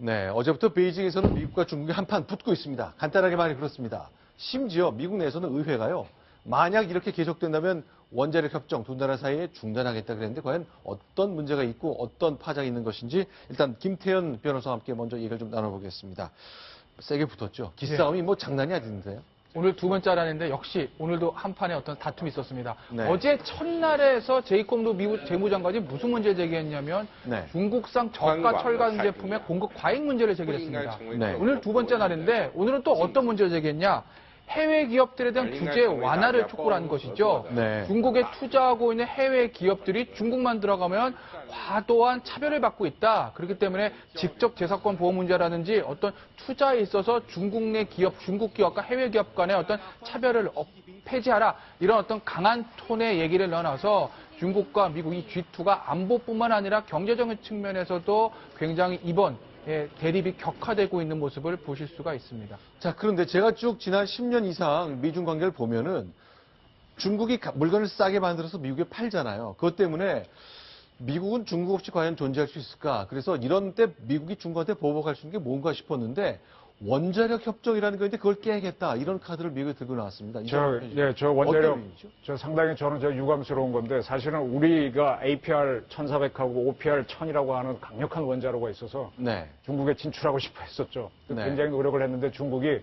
네, 어제부터 베이징에서는 미국과 중국이 한판 붙고 있습니다. 간단하게 말이 그렇습니다. 심지어 미국 내에서는 의회가요. 만약 이렇게 계속된다면 원자력 협정 두 나라 사이에 중단하겠다 그랬는데 과연 어떤 문제가 있고 어떤 파장이 있는 것인지 일단 김태현 변호사와 함께 먼저 얘기를 좀 나눠보겠습니다. 세게 붙었죠. 기싸움이 뭐 장난이 아닌데요. 오늘 두 번째 알았는데 역시 오늘도 한판에 어떤 다툼이 있었습니다. 네. 어제 첫날에서 제이콥 루 미국 재무장관이 무슨 문제 제기했냐면 네. 중국산 저가 철강 제품의 공급 과잉 문제를 제기했습니다. 네. 오늘 두 번째 날인데 오늘은 또 어떤 문제를 제기했냐? 해외 기업들에 대한 규제 완화를 촉구를 한 것이죠. 네. 중국에 투자하고 있는 해외 기업들이 중국만 들어가면 과도한 차별을 받고 있다. 그렇기 때문에 직접 재산권 보호 문제라든지 어떤 투자에 있어서 중국 내 기업, 중국 기업과 해외 기업 간의 어떤 차별을 폐지하라. 이런 어떤 강한 톤의 얘기를 넣어놔서 중국과 미국 이 G2가 안보뿐만 아니라 경제적인 측면에서도 굉장히 이번 대립이 격화되고 있는 모습을 보실 수가 있습니다. 자, 그런데 제가 쭉 지난 10년 이상 미중 관계를 보면은 중국이 물건을 싸게 만들어서 미국에 팔잖아요. 그것 때문에 미국은 중국 없이 과연 존재할 수 있을까? 그래서 이런 때 미국이 중국한테 보복할 수 있는 게 뭔가 싶었는데 원자력 협정이라는 건데 그걸 깨야겠다. 이런 카드를 미국에 들고 나왔습니다. 저 원자력, 상당히 저는 유감스러운 건데 사실은 우리가 APR 1400하고 OPR 1000이라고 하는 강력한 원자로가 있어서 네. 중국에 진출하고 싶어 했었죠. 네. 굉장히 노력을 했는데 중국이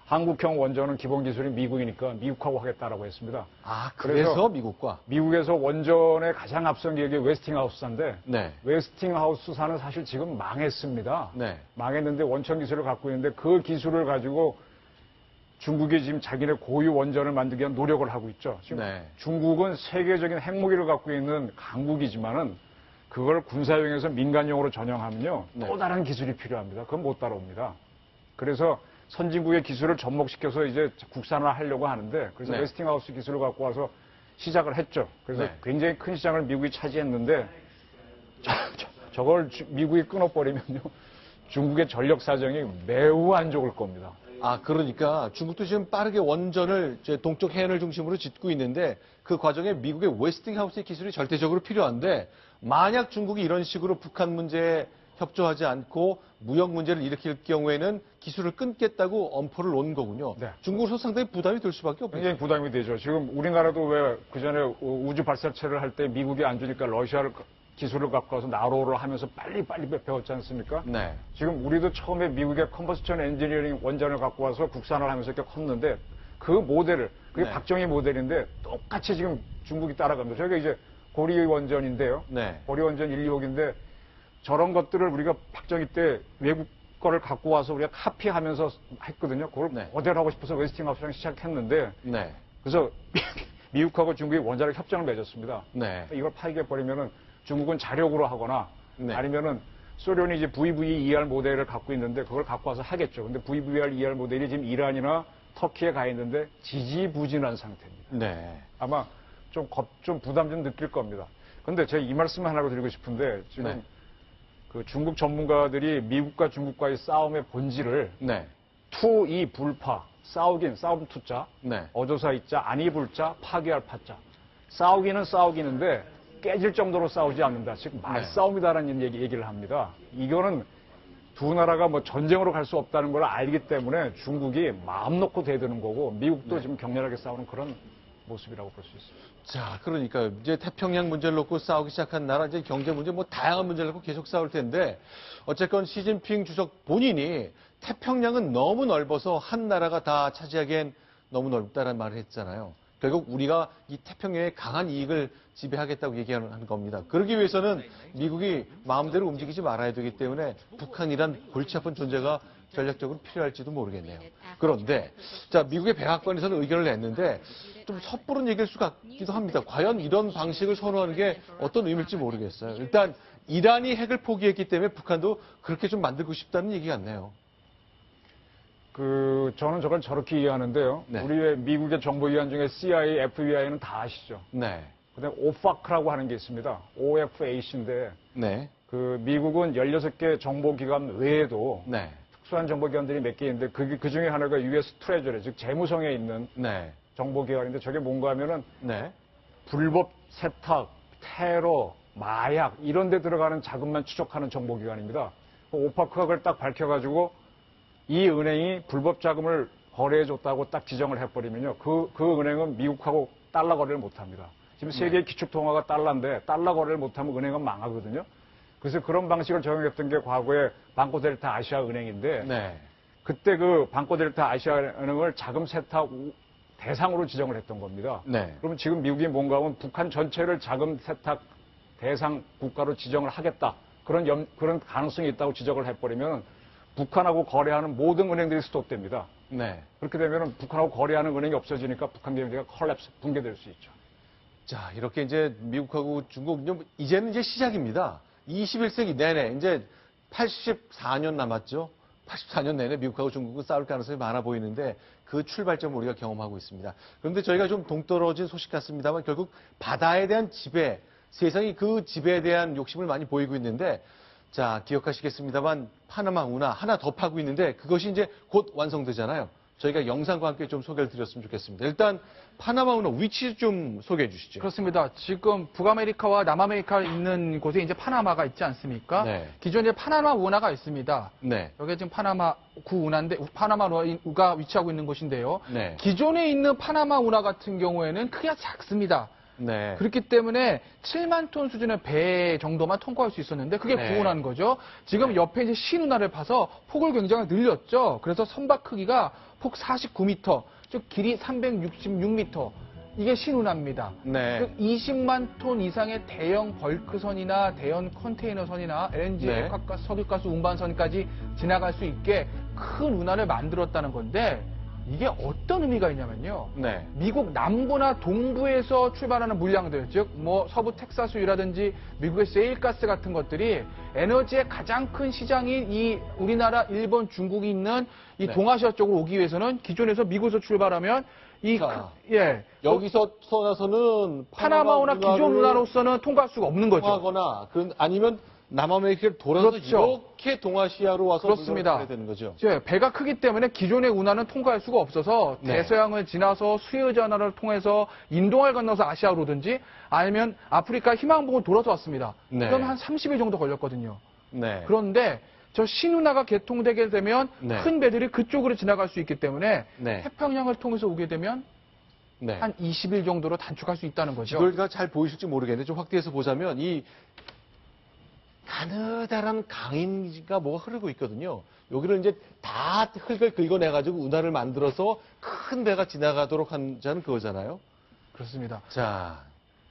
한국형 원전은 기본 기술이 미국이니까 미국하고 하겠다라고 했습니다. 아, 그래서 미국과? 미국에서 원전의 가장 앞선 기업이 웨스팅하우스사인데 네. 웨스팅하우스사는 사실 지금 망했습니다. 네. 망했는데 원천 기술을 갖고 있는데 그 기술을 가지고 중국이 지금 자기네 고유 원전을 만들기 위한 노력을 하고 있죠. 지금 네. 중국은 세계적인 핵무기를 갖고 있는 강국이지만은 그걸 군사용에서 민간용으로 전용하면요. 네. 또 다른 기술이 필요합니다. 그건 못 따라옵니다. 그래서 선진국의 기술을 접목시켜서 이제 국산화하려고 하는데 그래서 네. 웨스팅하우스 기술을 갖고 와서 시작을 했죠. 그래서 네. 굉장히 큰 시장을 미국이 차지했는데 저걸 미국이 끊어버리면요. 중국의 전력 사정이 매우 안 좋을 겁니다. 아, 그러니까 중국도 지금 빠르게 원전을 동쪽 해안을 중심으로 짓고 있는데 그 과정에 미국의 웨스팅하우스의 기술이 절대적으로 필요한데 만약 중국이 이런 식으로 북한 문제에 협조하지 않고 무역 문제를 일으킬 경우에는 기술을 끊겠다고 엄포를 놓은 거군요. 네. 중국으로서 상당히 부담이 될 수밖에 없겠죠. 굉장히 부담이 되죠. 지금 우리나라도 왜 그전에 우주 발사체를 할 때 미국이 안 주니까 러시아를 기술을 갖고 와서 나로를 하면서 빨리빨리 배웠지 않습니까? 네. 지금 우리도 처음에 미국의 컨버스천 엔지니어링 원전을 갖고 와서 국산을 하면서 이렇게 컸는데 그 모델을, 그게 네. 박정희 모델인데 똑같이 지금 중국이 따라갑니다. 저희가 이제 고리 원전인데요. 네. 고리 원전 1, 2호기인데 저런 것들을 우리가 박정희 때 외국 거를 갖고 와서 우리가 카피하면서 했거든요. 그걸 네. 모델 하고 싶어서 웨스팅하우스랑 시작했는데 네. 그래서 미국하고 중국이 원자력 협정을 맺었습니다. 네. 이걸 파기해버리면은 중국은 자력으로 하거나 네. 아니면은 소련이 이제 VVER 모델을 갖고 있는데 그걸 갖고 와서 하겠죠. 근데 VVER 모델이 지금 이란이나 터키에 가 있는데 지지부진한 상태입니다. 네. 아마 좀 부담 좀 느낄 겁니다. 근데 제가 이 말씀 하나 드리고 싶은데 지금 네. 그 중국 전문가들이 미국과 중국과의 싸움의 본질을 네. 투이 불파, 싸움 투자, 네. 어조사 이자, 아니 불자, 파괴할 파자. 싸우기는 싸우기는데 깨질 정도로 싸우지 않는다. 즉 말싸움이다라는 얘기를 합니다. 이거는 두 나라가 뭐 전쟁으로 갈 수 없다는 걸 알기 때문에 중국이 마음 놓고 대드는 거고 미국도 네. 지금 격렬하게 싸우는 그런 모습이라고 볼 수 있습니다. 자, 그러니까 이제 태평양 문제를 놓고 싸우기 시작한 나라, 이제 경제 문제, 뭐 다양한 문제를 놓고 계속 싸울 텐데 어쨌건 시진핑 주석 본인이 태평양은 너무 넓어서 한 나라가 다 차지하기엔 너무 넓다라는 말을 했잖아요. 결국 우리가 이 태평양의 강한 이익을 지배하겠다고 얘기하는 겁니다. 그러기 위해서는 미국이 마음대로 움직이지 말아야 되기 때문에 북한이란 골치 아픈 존재가 전략적으로 필요할지도 모르겠네요. 그런데 자, 미국의 백악관에서는 의견을 냈는데 좀 섣부른 얘기일 수 같기도 합니다. 과연 이런 방식을 선호하는 게 어떤 의미일지 모르겠어요. 일단 이란이 핵을 포기했기 때문에 북한도 그렇게 좀 만들고 싶다는 얘기 같네요. 저는 저걸 저렇게 이해하는데요. 네. 우리의 미국의 정보기관 중에 CIA, FBI는 다 아시죠. 네. 그다음에 OFAC라고 하는 게 있습니다. OFAC인데 네. 그 미국은 16개 정보기관 외에도 네. 특수한 정보기관들이 몇 개 있는데 그 중에 하나가 US 트레저리, 즉 재무성에 있는 네. 정보기관인데 저게 뭔가 하면은 네. 불법 세탁, 테러, 마약 이런 데 들어가는 자금만 추적하는 정보기관입니다. 오파크가 그걸 딱 밝혀가지고 이 은행이 불법 자금을 거래해줬다고 딱 지정을 해버리면요. 그 은행은 미국하고 달러 거래를 못합니다. 지금 세계 기축통화가 달러인데 달러 거래를 못하면 은행은 망하거든요. 그래서 그런 방식을 적용했던 게 과거에 방코델타 아시아 은행인데 네. 그때 그 방코델타 아시아 은행을 자금 세탁 대상으로 지정을 했던 겁니다. 네. 그러면 지금 미국이 뭔가 하면 북한 전체를 자금 세탁 대상 국가로 지정을 하겠다. 그런 가능성이 있다고 지적을 해버리면 북한하고 거래하는 모든 은행들이 스톱됩니다. 네. 그렇게 되면 북한하고 거래하는 은행이 없어지니까 북한 경제가 콜랩스, 붕괴될 수 있죠. 자, 이렇게 이제 미국하고 중국, 이제는 이제 시작입니다. 21세기 내내, 이제 84년 남았죠. 84년 내내 미국하고 중국은 싸울 가능성이 많아 보이는데 그 출발점을 우리가 경험하고 있습니다. 그런데 저희가 좀 동떨어진 소식 같습니다만 결국 바다에 대한 지배, 세상이 그 지배에 대한 욕심을 많이 보이고 있는데 자, 기억하시겠습니다만 파나마 운하 하나 더 파고 있는데 그것이 이제 곧 완성되잖아요. 저희가 영상과 함께 좀 소개를 드렸으면 좋겠습니다. 일단 파나마 운하 위치 좀 소개해 주시죠. 그렇습니다. 지금 북아메리카와 남아메리카 있는 곳에 이제 파나마가 있지 않습니까? 네. 기존에 파나마 운하가 있습니다. 네. 여기가 지금 파나마 구 운하인데 파나마 운하가 위치하고 있는 곳인데요. 네. 기존에 있는 파나마 운하 같은 경우에는 크기가 작습니다. 네. 그렇기 때문에 7만 톤 수준의 배 정도만 통과할 수 있었는데 그게 네. 구운하는 거죠. 지금 옆에 이제 신운하를 파서 폭을 굉장히 늘렸죠. 그래서 선박 크기가 폭 49m, 즉 길이 366m. 이게 신운하입니다. 네. 즉 20만 톤 이상의 대형 벌크선이나 대형 컨테이너선이나 LNG, 네. 석유가스 운반선까지 지나갈 수 있게 큰 운하를 만들었다는 건데 이게 어떤 의미가 있냐면요. 네. 미국 남부나 동부에서 출발하는 물량들, 즉 뭐 서부 텍사스유라든지 미국의 세일가스 같은 것들이 에너지의 가장 큰 시장인 이 우리나라, 일본, 중국이 있는 이 네. 동아시아 쪽으로 오기 위해서는 기존에서 미국에서 출발하면 자, 예, 여기서 떠나서는 파나마우나 기존 운하로서는 통과할 수가 없는 거죠. 하거나 아니면 남아메리카를 돌아서 그렇죠. 이렇게 동아시아로 와서 그렇습니다. 물건을 되는 거죠. 이제 배가 크기 때문에 기존의 운하는 통과할 수가 없어서 네. 대서양을 지나서 수에즈 운하를 통해서 인도를 건너서 아시아로 오든지 아니면 아프리카 희망봉을 돌아서 왔습니다. 네. 그럼 한 30일 정도 걸렸거든요. 네. 그런데 저 신운하가 개통되게 되면 네. 큰 배들이 그쪽으로 지나갈 수 있기 때문에 네. 태평양을 통해서 오게 되면 네. 한 20일 정도로 단축할 수 있다는 거죠. 이걸 잘 보이실지 모르겠는데 좀 확대해서 보자면 이 가느다란 강인가 뭐가 흐르고 있거든요. 여기를 이제 다 흙을 긁어내가지고 운하를 만들어서 큰 배가 지나가도록 하자는 그거잖아요. 그렇습니다. 자,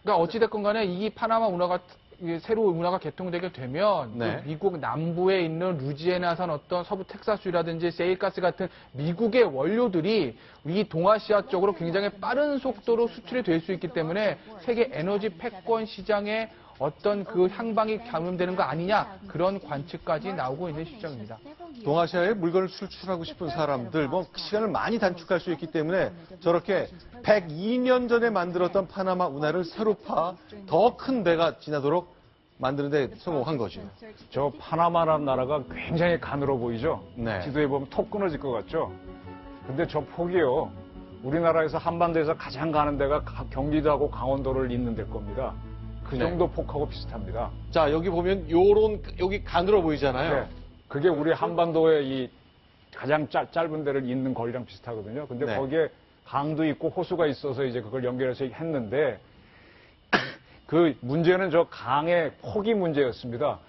그러니까 어찌됐건 간에 이 파나마 운하가 새로운 운하가 개통되게 되면 네. 그 미국 남부에 있는 루지애나산 어떤 서부 텍사스유라든지 세일가스 같은 미국의 원료들이 이 동아시아 쪽으로 굉장히 빠른 속도로 수출이 될 수 있기 때문에 세계 에너지 패권 시장에 어떤 그 향방이 감염되는 거 아니냐 그런 관측까지 나오고 있는 시점입니다. 동아시아에 물건을 수출하고 싶은 사람들, 시간을 많이 단축할 수 있기 때문에 저렇게 102년 전에 만들었던 파나마 운하를 새로 파 더 큰 배가 지나도록 만드는 데 성공한 거죠. 저 파나마라는 나라가 굉장히 가늘어 보이죠? 네. 지도에 보면 톡 끊어질 것 같죠? 근데 저 폭이요. 우리나라에서 한반도에서 가장 가는 데가 경기도하고 강원도를 잇는 데일 겁니다. 그 네. 정도 폭하고 비슷합니다. 자, 여기 보면 여기 가늘어 보이잖아요. 네. 그게 우리 한반도의 이 가장 짧은 데를 잇는 거리랑 비슷하거든요. 근데 네. 거기에 강도 있고 호수가 있어서 이제 그걸 연결해서 했는데 그 문제는 저 강의 폭이 문제였습니다.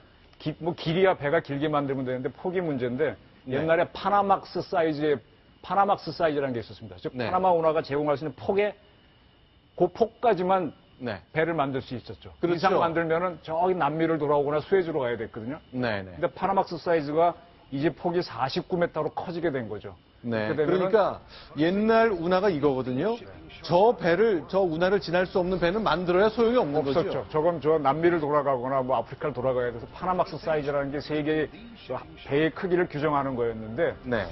길이야 배가 길게 만들면 되는데 폭이 문제인데 네. 옛날에 파나막스 사이즈라는 게 있었습니다. 즉 네. 파나마 운하가 제공할 수 있는 폭에 그 폭까지만 네. 배를 만들 수 있었죠. 그렇죠. 이상 만들면은 저기 남미를 돌아오거나 수에즈로 가야 됐거든요. 네, 네. 근데 파나막스 사이즈가 이제 폭이 49m로 커지게 된 거죠. 네. 그렇게 되면은 그러니까 옛날 운하가 이거거든요. 저 운하를 지날 수 없는 배는 만들어야 소용이 없는 거죠. 없었죠. 저건 저 남미를 돌아가거나 뭐 아프리카를 돌아가야 돼서 파나막스 사이즈라는 게 세계의 배의 크기를 규정하는 거였는데 네.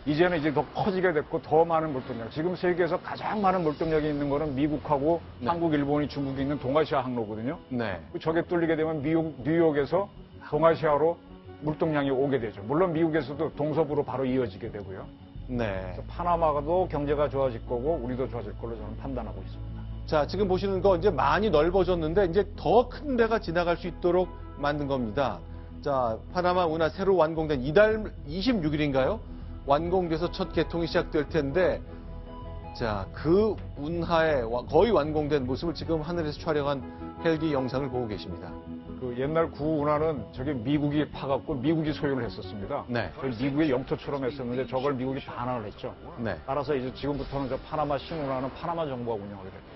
이제는 이제 더 커지게 됐고 더 많은 물동량. 지금 세계에서 가장 많은 물동력이 있는 거는 미국하고 네. 한국, 일본이, 중국이 있는 동아시아 항로거든요. 네. 저게 뚫리게 되면 뉴욕에서 동아시아로 물동량이 오게 되죠. 물론 미국에서도 동서부로 바로 이어지게 되고요. 네. 그래서 파나마도 경제가 좋아질 거고 우리도 좋아질 걸로 저는 판단하고 있습니다. 자, 지금 보시는 거 이제 많이 넓어졌는데 이제 더 큰 배가 지나갈 수 있도록 만든 겁니다. 자, 파나마 운하 새로 완공된 이달 26일인가요? 완공돼서 첫 개통이 시작될 텐데, 자, 그 운하의 거의 완공된 모습을 지금 하늘에서 촬영한 헬기 영상을 보고 계십니다. 그 옛날 구운하는 저게 미국이 파갖고 미국이 소유를 했었습니다. 네. 저희 미국의 영토처럼 했었는데 저걸 미국이 반환을 했죠. 네. 따라서 이제 지금부터는 저 파나마 신운하는 파나마 정부가 운영하게 됩니다.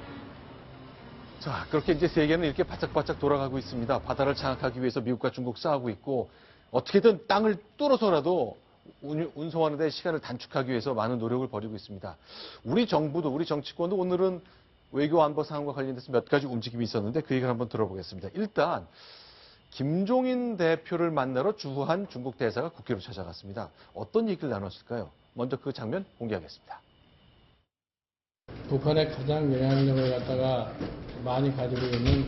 자, 그렇게 이제 세계는 이렇게 바짝바짝 돌아가고 있습니다. 바다를 장악하기 위해서 미국과 중국 싸우고 있고, 어떻게든 땅을 뚫어서라도 운송하는 데 시간을 단축하기 위해서 많은 노력을 벌이고 있습니다. 우리 정부도, 우리 정치권도 오늘은 외교 안보 상황과 관련돼서 몇 가지 움직임이 있었는데 그 얘기를 한번 들어보겠습니다. 일단 김종인 대표를 만나러 주한 중국 대사가 국회로 찾아갔습니다. 어떤 얘기를 나눴을까요? 먼저 그 장면 공개하겠습니다. 북한의 가장 영향력을 갖다가 많이 가지고 있는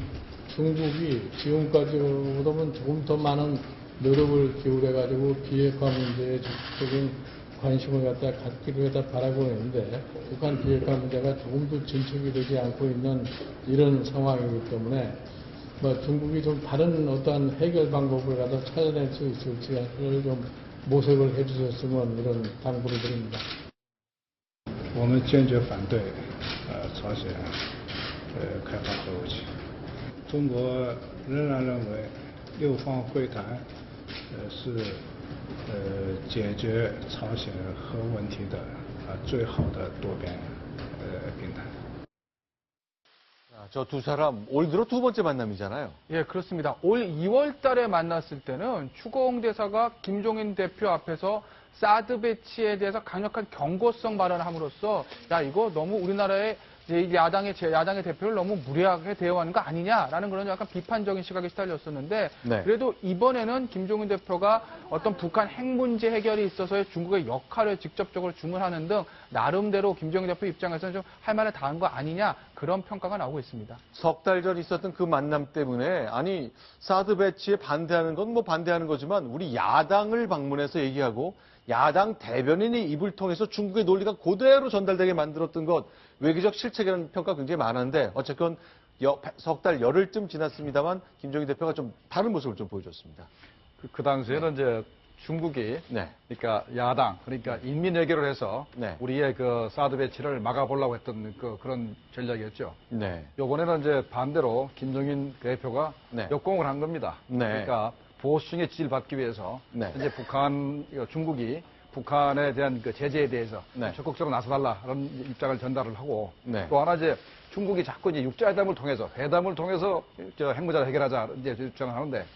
중국이 지금까지보다는 조금 더 많은 노력을 기울여가지고 비핵화 문제에 적극적인 관심을 갖다 갖기로 갖다 바라고 있는데 북한 비핵화 문제가 조금도 진척이 되지 않고 있는 이런 상황이기 때문에 중국이 좀 다른 어떤 해결 방법을 갖다 찾아낼 수 있을지를 좀 모색을 해주셨으면 이런 당부를 드립니다. 我们坚决反对朝鲜开发核武器。中国仍然认为六方会谈是解决朝鲜核问题的最好的多边平台。 저 두 사람 올 들어 두 번째 만남이잖아요. 예, 그렇습니다. 올 2월 달에 만났을 때는 추거홍 대사가 김종인 대표 앞에서 사드 배치에 대해서 강력한 경고성 발언을 함으로써 야, 이거 너무 우리나라의 야당의 대표를 너무 무례하게 대우하는 거 아니냐라는 그런 약간 비판적인 시각이 시달렸었는데 네. 그래도 이번에는 김종인 대표가 어떤 북한 핵 문제 해결이 있어서의 중국의 역할을 직접적으로 주문하는 등 나름대로 김종인 대표 입장에서는 좀 할 말을 다 한 거 아니냐 그런 평가가 나오고 있습니다. 석 달 전 있었던 그 만남 때문에 아니 사드 배치에 반대하는 건 뭐 반대하는 거지만 우리 야당을 방문해서 얘기하고 야당 대변인의 입을 통해서 중국의 논리가 그대로 전달되게 만들었던 것 외교적 실책이라는 평가가 굉장히 많은데 어쨌건 석 달 열흘쯤 지났습니다만 김종인 대표가 좀 다른 모습을 좀 보여줬습니다. 그 당시에는 이제 중국이 네. 그러니까 야당 그러니까 인민 외교를 해서 네. 우리의 그 사드 배치를 막아보려고 했던 그런 전략이었죠. 네. 이번에는 이제 반대로 김종인 대표가 네. 역공을 한 겁니다. 네. 그러니까 보수층의 지지를 받기 위해서 네. 이제 중국이 북한에 대한 그 제재에 대해서 네. 적극적으로 나서달라는 입장을 전달을 하고 네. 또 하나 이제 중국이 자꾸 이제 육자회담을 통해서 회담을 통해서 핵 문제를 해결하자 이제 입장을 하는데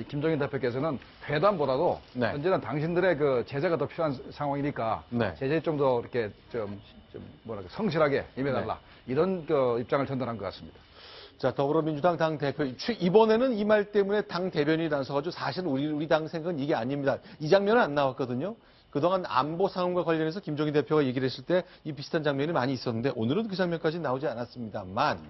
김종인 대표께서는 회담보다도 네. 현재는 당신들의 그 제재가 더 필요한 상황이니까 네. 제재에 좀 더 이렇게 좀 뭐랄까 성실하게 임해달라 네. 이런 그 입장을 전달한 것 같습니다. 자, 더불어민주당 당 대표, 이번에는 이 말 때문에 당 대변인이 나서가지고 사실 우리 당 생각은 이게 아닙니다. 이 장면은 안 나왔거든요. 그동안 안보 상황과 관련해서 김종인 대표가 얘기를 했을 때 이 비슷한 장면이 많이 있었는데 오늘은 그 장면까지 나오지 않았습니다만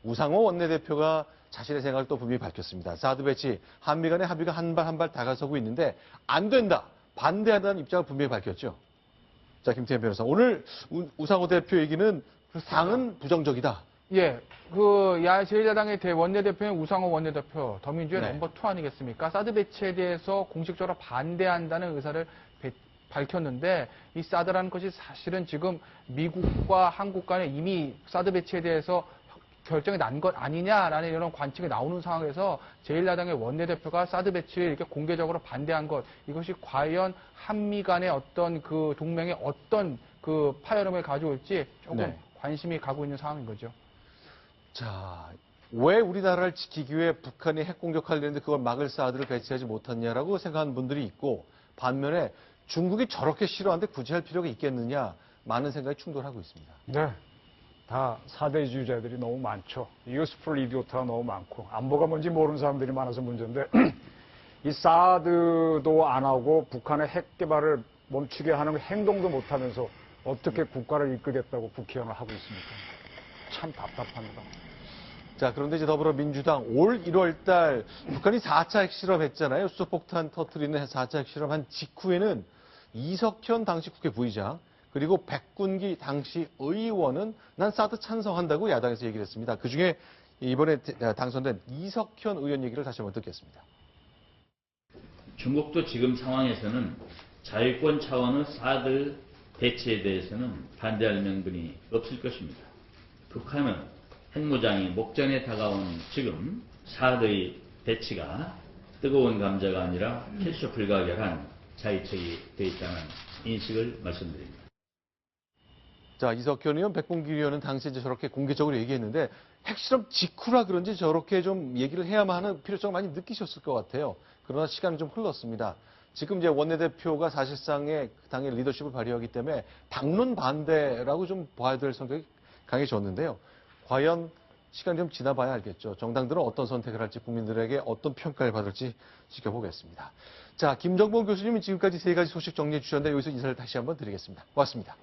우상호 원내대표가 자신의 생각을 또 분명히 밝혔습니다. 사드 배치, 한미 간의 합의가 한 발 한 발 다가서고 있는데 안 된다, 반대한다는 입장을 분명히 밝혔죠. 자, 김태현 변호사, 오늘 우상호 대표 얘기는 그 상은 부정적이다. 예, 제1야당의 원내대표인 우상호 원내대표, 더민주의 네. 넘버 2 아니겠습니까? 사드 배치에 대해서 공식적으로 반대한다는 의사를 밝혔는데 이 사드라는 것이 사실은 지금 미국과 한국 간에 이미 사드 배치에 대해서 결정이 난 것 아니냐라는 이런 관측이 나오는 상황에서 제1야당의 원내대표가 사드 배치를 이렇게 공개적으로 반대한 것, 이것이 과연 한미 간의 어떤 그 동맹에 어떤 그 파열음을 가져올지 조금 네. 관심이 가고 있는 상황인 거죠. 자, 왜 우리나라를 지키기 위해 북한이 핵 공격하려는데 그걸 막을 사드를 배치하지 못했냐라고 생각하는 분들이 있고 반면에 중국이 저렇게 싫어하는데 굳이 할 필요가 있겠느냐 많은 생각이 충돌하고 있습니다. 네. 다 사대주의자들이 너무 많죠. useful idiot가 너무 많고 안보가 뭔지 모르는 사람들이 많아서 문제인데 이 사드도 안 하고 북한의 핵 개발을 멈추게 하는 행동도 못하면서 어떻게 국가를 이끌겠다고 국회의원을 하고 있습니까? 참 답답합니다. 자, 그런데 이제 더불어민주당 올 1월 달 북한이 4차 핵실험 했잖아요. 수소폭탄 터뜨리는 4차 핵실험 한 직후에는 이석현 당시 국회 부의장 그리고 백군기 당시 의원은 난 사드 찬성한다고 야당에서 얘기를 했습니다. 그중에 이번에 당선된 이석현 의원 얘기를 다시 한번 듣겠습니다. 중국도 지금 상황에서는 자유권 차원의 사드 배치에 대해서는 반대할 명분이 없을 것입니다. 북한은 핵무장이 목전에 다가온 지금 사드의 배치가 뜨거운 감자가 아니라 필수 불가결한 자위책이 되어 있다는 인식을 말씀드립니다. 자, 이석현 의원, 백봉길 의원은 당시 이제 저렇게 공개적으로 얘기했는데 핵실험 직후라 그런지 저렇게 좀 얘기를 해야만 하는 필요성을 많이 느끼셨을 것 같아요. 그러나 시간이 좀 흘렀습니다. 지금 이제 원내대표가 사실상의 당의 리더십을 발휘하기 때문에 당론 반대라고 좀 봐야 될 성격이 강해졌는데요. 과연 시간이 좀 지나봐야 알겠죠. 정당들은 어떤 선택을 할지, 국민들에게 어떤 평가를 받을지 지켜보겠습니다. 자, 김정봉 교수님은 지금까지 세 가지 소식 정리해 주셨는데 여기서 인사를 다시 한번 드리겠습니다. 고맙습니다.